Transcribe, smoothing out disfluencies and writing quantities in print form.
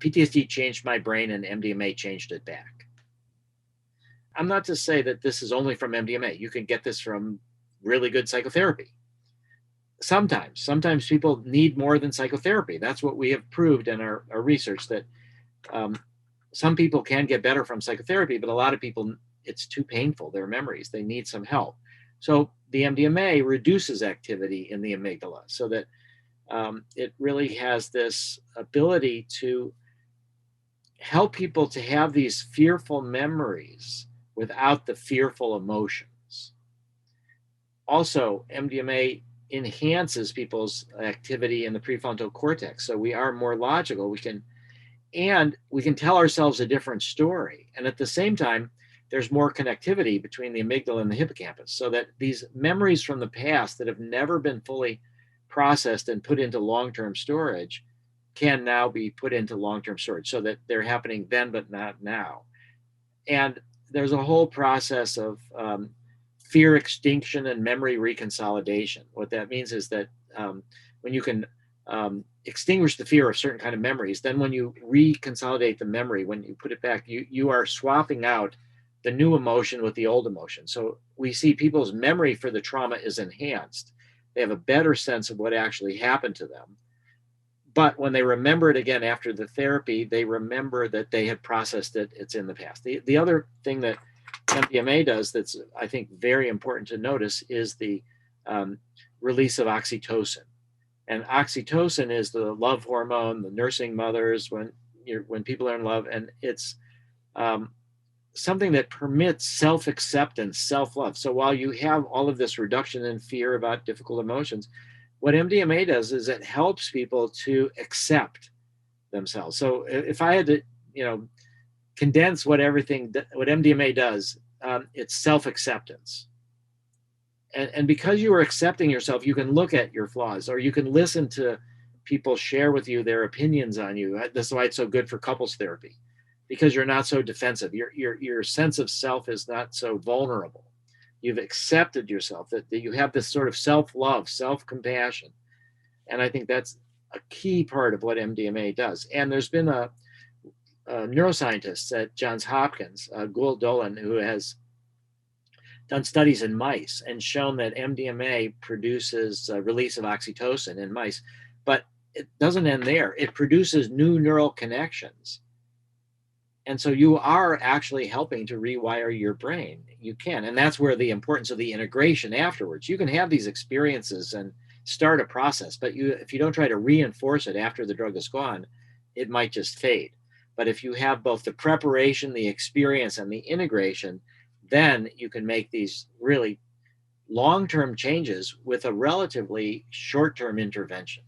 PTSD changed my brain and MDMA changed it back. I'm not to say that this is only from MDMA. You can get this from really good psychotherapy. Sometimes people need more than psychotherapy. That's what we have proved in our research, that um, some people can get better from psychotherapy, but a lot of people, it's too painful, their memories. They need some help. So the MDMA reduces activity in the amygdala so that it really has this ability to help people to have these fearful memories without the fearful emotions. Also, MDMA enhances people's activity in the prefrontal cortex. So we are more logical. We can tell ourselves a different story. And at the same time, there's more connectivity between the amygdala and the hippocampus, so that these memories from the past that have never been fully processed and put into long-term storage can now be put into long-term storage, so that they're happening then but not now. And there's a whole process of fear extinction and memory reconsolidation. What that means is that when you can extinguish the fear of certain kind of memories, then when you reconsolidate the memory, when you put it back, you are swapping out the new emotion with the old emotion. So we see people's memory for the trauma is enhanced. They have a better sense of what actually happened to them. But when they remember it again after the therapy, they remember that they had processed it, it's in the past. The other thing that MDMA does that's, I think, very important to notice is the release of oxytocin. And oxytocin is the love hormone, the nursing mothers, when people are in love. And it's something that permits self-acceptance, self-love. So while you have all of this reduction in fear about difficult emotions, what MDMA does is it helps people to accept themselves. So if I had to, condense what MDMA does, it's self-acceptance. And because you are accepting yourself, you can look at your flaws, or you can listen to people share with you their opinions on you. That's why it's so good for couples therapy, because you're not so defensive. Your sense of self is not so vulnerable. You've accepted yourself, that you have this sort of self-love, self-compassion. And I think that's a key part of what MDMA does. And there's been a neuroscientist at Johns Hopkins, Gould Dolan, who has done studies in mice and shown that MDMA produces a release of oxytocin in mice. But it doesn't end there. It produces new neural connections. And so you are actually helping to rewire your brain. You can. And that's where the importance of the integration afterwards. You can have these experiences and start a process, but if you don't try to reinforce it after the drug is gone, it might just fade. But if you have both the preparation, the experience, and the integration, then you can make these really long-term changes with a relatively short-term intervention.